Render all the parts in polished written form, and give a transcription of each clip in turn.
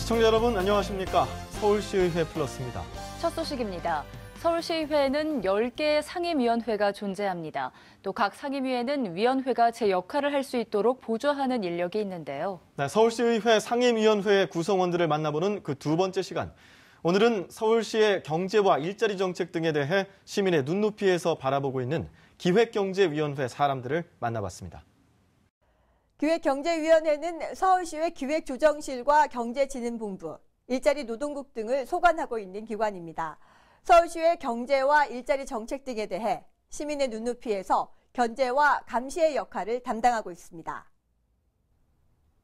시청자 여러분 안녕하십니까? 서울시의회 플러스입니다. 첫 소식입니다. 서울시의회에는 10개의 상임위원회가 존재합니다. 또 각 상임위에는 위원회가 제 역할을 할 수 있도록 보조하는 인력이 있는데요. 네, 서울시의회 상임위원회 구성원들을 만나보는 그 두 번째 시간. 오늘은 서울시의 경제와 일자리 정책 등에 대해 시민의 눈높이에서 바라보고 있는 기획경제위원회 사람들을 만나봤습니다. 기획경제위원회는 서울시의 기획조정실과 경제진흥본부, 일자리노동국 등을 소관하고 있는 기관입니다. 서울시의 경제와 일자리 정책 등에 대해 시민의 눈높이에서 견제와 감시의 역할을 담당하고 있습니다.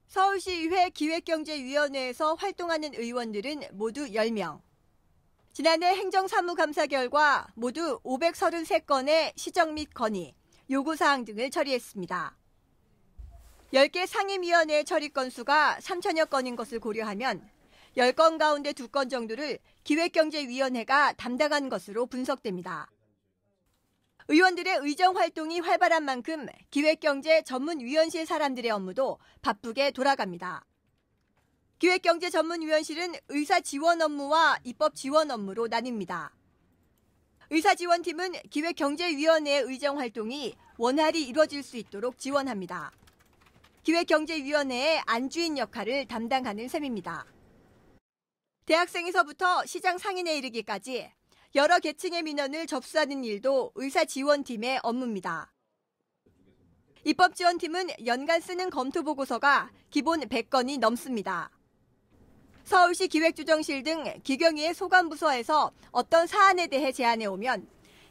서울시의회 기획경제위원회에서 활동하는 의원들은 모두 10명. 지난해 행정사무감사 결과 모두 533건의 시정 및 건의, 요구사항 등을 처리했습니다. 10개 상임위원회 처리 건수가 3천여 건인 것을 고려하면 10건 가운데 2건 정도를 기획경제위원회가 담당한 것으로 분석됩니다. 의원들의 의정 활동이 활발한 만큼 기획경제 전문위원실 사람들의 업무도 바쁘게 돌아갑니다. 기획경제 전문위원실은 의사지원 업무와 입법 지원 업무로 나뉩니다. 의사지원팀은 기획경제위원회의 의정 활동이 원활히 이루어질 수 있도록 지원합니다. 기획경제위원회의 안주인 역할을 담당하는 셈입니다. 대학생에서부터 시장 상인에 이르기까지 여러 계층의 민원을 접수하는 일도 의사지원팀의 업무입니다. 입법지원팀은 연간 쓰는 검토보고서가 기본 100건이 넘습니다. 서울시 기획조정실 등 기경위의 소관부서에서 어떤 사안에 대해 제안해 오면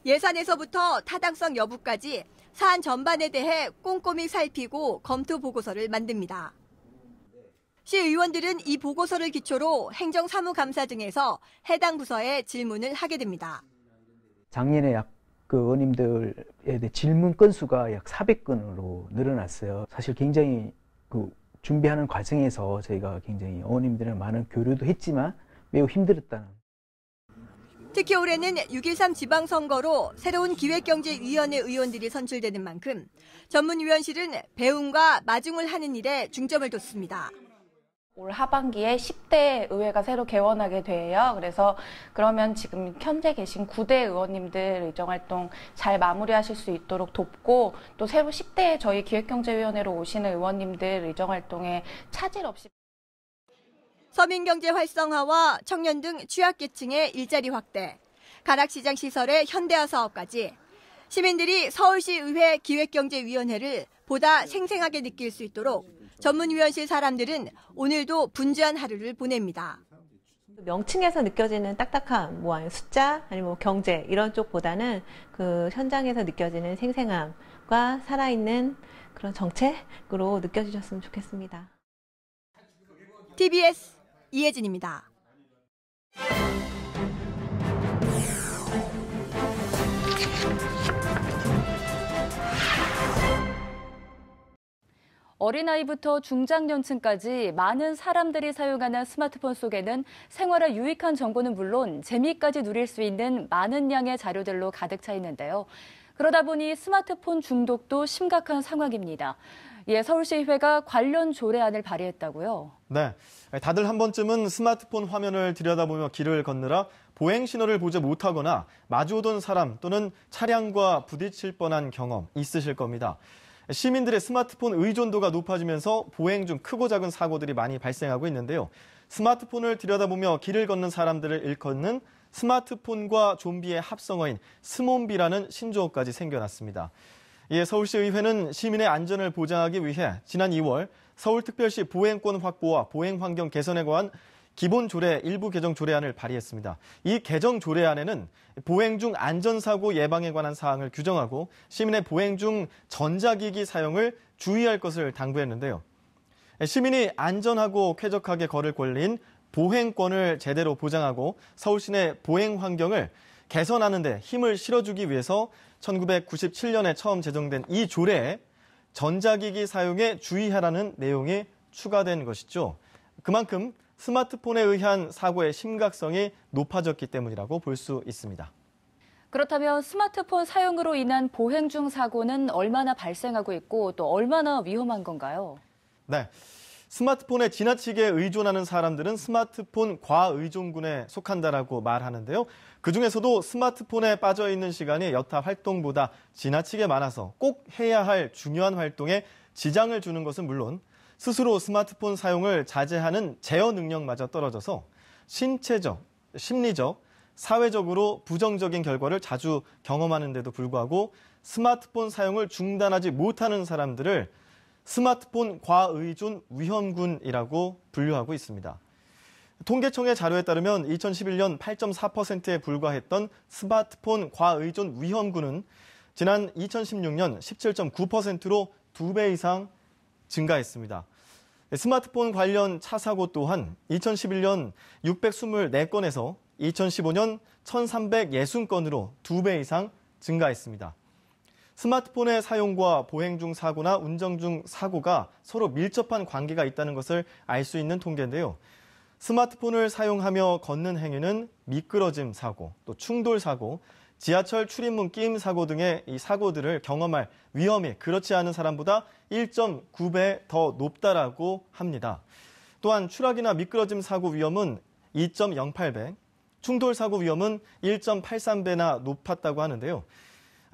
예산에서부터 타당성 여부까지 사안 전반에 대해 꼼꼼히 살피고 검토 보고서를 만듭니다. 시의원들은 이 보고서를 기초로 행정사무감사 등에서 해당 부서에 질문을 하게 됩니다. 작년에 의원님들에 대해 질문 건수가 약 400건으로 늘어났어요. 사실 굉장히 준비하는 과정에서 저희가 굉장히 의원님들이랑 많은 교류도 했지만 매우 힘들었다는. 특히 올해는 6.13 지방선거로 새로운 기획경제위원회 의원들이 선출되는 만큼 전문위원실은 배움과 마중을 하는 일에 중점을 뒀습니다. 올 하반기에 10대 의회가 새로 개원하게 돼요. 그래서 그러면 지금 현재 계신 9대 의원님들 의정활동 잘 마무리하실 수 있도록 돕고 또 새로 10대 저희 기획경제위원회로 오시는 의원님들 의정활동에 차질 없이 서민경제 활성화와 청년 등 취약계층의 일자리 확대, 가락시장 시설의 현대화 사업까지 시민들이 서울시의회 기획경제위원회를 보다 생생하게 느낄 수 있도록 전문위원실 사람들은 오늘도 분주한 하루를 보냅니다. 명칭에서 느껴지는 딱딱함, 숫자, 아니면 경제 이런 쪽보다는 그 현장에서 느껴지는 생생함과 살아있는 그런 정책으로 느껴지셨으면 좋겠습니다. TBS 이혜진입니다. 어린아이부터 중장년층까지 많은 사람들이 사용하는 스마트폰 속에는 생활에 유익한 정보는 물론 재미까지 누릴 수 있는 많은 양의 자료들로 가득 차 있는데요. 그러다 보니 스마트폰 중독도 심각한 상황입니다. 이에 서울시의회가 관련 조례안을 발의했다고요? 네, 다들 한 번쯤은 스마트폰 화면을 들여다보며 길을 걷느라 보행 신호를 보지 못하거나 마주오던 사람 또는 차량과 부딪힐 뻔한 경험 있으실 겁니다. 시민들의 스마트폰 의존도가 높아지면서 보행 중 크고 작은 사고들이 많이 발생하고 있는데요. 스마트폰을 들여다보며 길을 걷는 사람들을 일컫는 스마트폰과 좀비의 합성어인 스몬비라는 신조어까지 생겨났습니다. 이에 서울시의회는 시민의 안전을 보장하기 위해 지난 2월 서울특별시 보행권 확보와 보행환경 개선에 관한 기본조례 일부 개정 조례안을 발의했습니다. 이 개정 조례안에는 보행 중 안전사고 예방에 관한 사항을 규정하고 시민의 보행 중 전자기기 사용을 주의할 것을 당부했는데요. 시민이 안전하고 쾌적하게 걸을 권리인 보행권을 제대로 보장하고 서울시내 보행 환경을 개선하는 데 힘을 실어주기 위해서 1997년에 처음 제정된 이 조례에 전자기기 사용에 주의하라는 내용이 추가된 것이죠. 그만큼 스마트폰에 의한 사고의 심각성이 높아졌기 때문이라고 볼 수 있습니다. 그렇다면 스마트폰 사용으로 인한 보행 중 사고는 얼마나 발생하고 있고 또 얼마나 위험한 건가요? 네, 스마트폰에 지나치게 의존하는 사람들은 스마트폰 과의존군에 속한다라고 말하는데요. 그중에서도 스마트폰에 빠져 있는 시간이 여타 활동보다 지나치게 많아서 꼭 해야 할 중요한 활동에 지장을 주는 것은 물론 스스로 스마트폰 사용을 자제하는 제어 능력마저 떨어져서 신체적, 심리적, 사회적으로 부정적인 결과를 자주 경험하는데도 불구하고 스마트폰 사용을 중단하지 못하는 사람들을 스마트폰 과의존 위험군이라고 분류하고 있습니다. 통계청의 자료에 따르면 2011년 8.4%에 불과했던 스마트폰 과의존 위험군은 지난 2016년 17.9%로 2배 이상 증가했습니다. 스마트폰 관련 차 사고 또한 2011년 624건에서 2015년 1,360건으로 2배 이상 증가했습니다. 스마트폰의 사용과 보행 중 사고나 운전 중 사고가 서로 밀접한 관계가 있다는 것을 알 수 있는 통계인데요. 스마트폰을 사용하며 걷는 행위는 미끄러짐 사고, 또 충돌 사고, 지하철 출입문 끼임 사고 등의 이 사고들을 경험할 위험이 그렇지 않은 사람보다 1.9배 더 높다라고 합니다. 또한 추락이나 미끄러짐 사고 위험은 2.08배, 충돌 사고 위험은 1.83배나 높았다고 하는데요.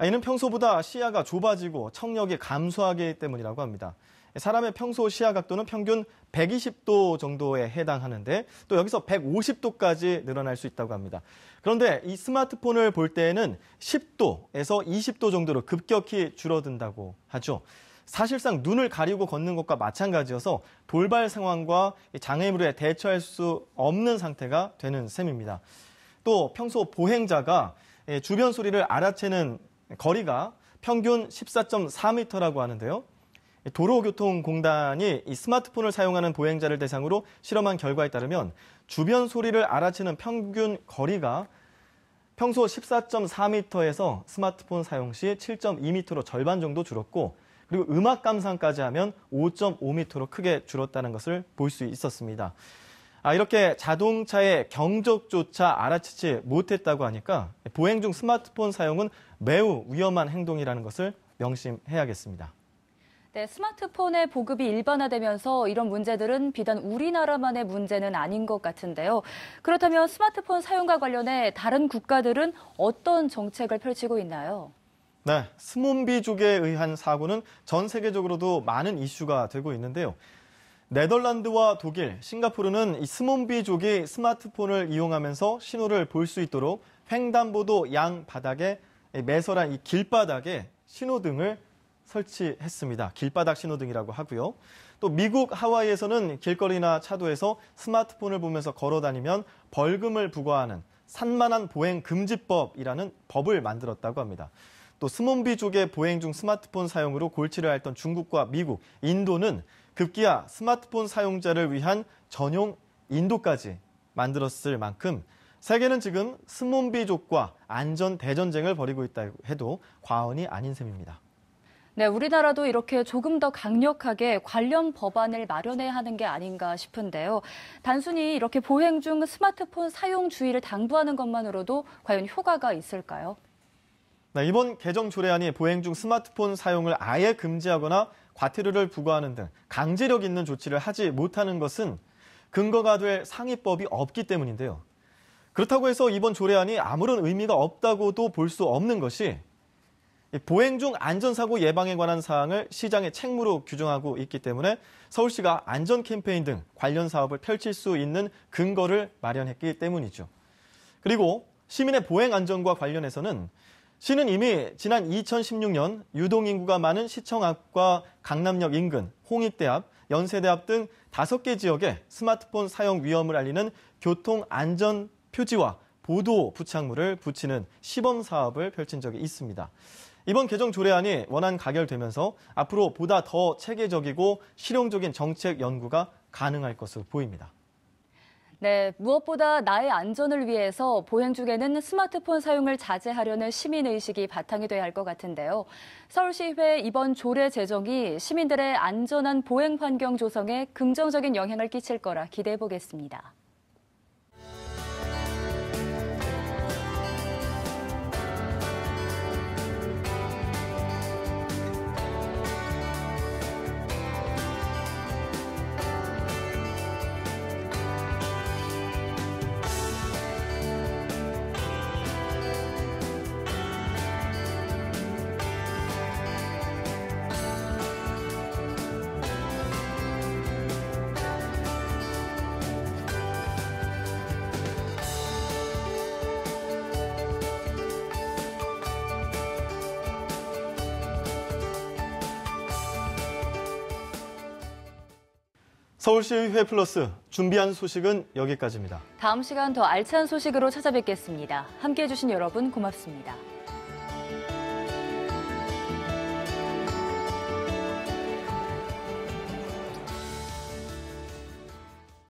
이는 평소보다 시야가 좁아지고 청력이 감소하기 때문이라고 합니다. 사람의 평소 시야 각도는 평균 120도 정도에 해당하는데 또 여기서 150도까지 늘어날 수 있다고 합니다. 그런데 이 스마트폰을 볼 때에는 10도에서 20도 정도로 급격히 줄어든다고 하죠. 사실상 눈을 가리고 걷는 것과 마찬가지여서 돌발 상황과 장애물에 대처할 수 없는 상태가 되는 셈입니다. 또 평소 보행자가 주변 소리를 알아채는 거리가 평균 14.4m라고 하는데요. 도로교통공단이 이 스마트폰을 사용하는 보행자를 대상으로 실험한 결과에 따르면 주변 소리를 알아채는 평균 거리가 평소 14.4m에서 스마트폰 사용 시 7.2m로 절반 정도 줄었고 그리고 음악 감상까지 하면 5.5m로 크게 줄었다는 것을 볼 수 있었습니다. 이렇게 자동차의 경적조차 알아채지 못했다고 하니까 보행 중 스마트폰 사용은 매우 위험한 행동이라는 것을 명심해야겠습니다. 네, 스마트폰의 보급이 일반화되면서 이런 문제들은 비단 우리나라만의 문제는 아닌 것 같은데요. 그렇다면 스마트폰 사용과 관련해 다른 국가들은 어떤 정책을 펼치고 있나요? 네, 스몬비족에 의한 사고는 전 세계적으로도 많은 이슈가 되고 있는데요. 네덜란드와 독일, 싱가포르는 이 스몬비족이 스마트폰을 이용하면서 신호를 볼 수 있도록 횡단보도 양 바닥에 매설한 이 길바닥에 신호등을 설치했습니다. 길바닥 신호등이라고 하고요. 또 미국 하와이에서는 길거리나 차도에서 스마트폰을 보면서 걸어 다니면 벌금을 부과하는 산만한 보행 금지법이라는 법을 만들었다고 합니다. 또 스몬비족의 보행 중 스마트폰 사용으로 골치를 앓던 중국과 미국, 인도는 급기야 스마트폰 사용자를 위한 전용 인도까지 만들었을 만큼 세계는 지금 스몬비족과 안전 대전쟁을 벌이고 있다고 해도 과언이 아닌 셈입니다. 네, 우리나라도 이렇게 조금 더 강력하게 관련 법안을 마련해야 하는 게 아닌가 싶은데요. 단순히 이렇게 보행 중 스마트폰 사용 주의를 당부하는 것만으로도 과연 효과가 있을까요? 네, 이번 개정 조례안이 보행 중 스마트폰 사용을 아예 금지하거나 과태료를 부과하는 등 강제력 있는 조치를 하지 못하는 것은 근거가 될 상위법이 없기 때문인데요. 그렇다고 해서 이번 조례안이 아무런 의미가 없다고도 볼 수 없는 것이 보행 중 안전사고 예방에 관한 사항을 시장의 책무로 규정하고 있기 때문에 서울시가 안전 캠페인 등 관련 사업을 펼칠 수 있는 근거를 마련했기 때문이죠. 그리고 시민의 보행 안전과 관련해서는 시는 이미 지난 2016년 유동인구가 많은 시청 앞과 강남역 인근, 홍익대 앞, 연세대 앞 등 5개 지역에 스마트폰 사용 위험을 알리는 교통안전 표지와 보도 부착물을 붙이는 시범 사업을 펼친 적이 있습니다. 이번 개정 조례안이 원안 가결되면서 앞으로 보다 더 체계적이고 실용적인 정책 연구가 가능할 것으로 보입니다. 네, 무엇보다 나의 안전을 위해서 보행 중에는 스마트폰 사용을 자제하려는 시민의식이 바탕이 돼야 할 것 같은데요. 서울시의회 이번 조례 제정이 시민들의 안전한 보행 환경 조성에 긍정적인 영향을 끼칠 거라 기대해 보겠습니다. 서울시의회 플러스 준비한 소식은 여기까지입니다. 다음 시간 더 알찬 소식으로 찾아뵙겠습니다. 함께해 주신 여러분 고맙습니다.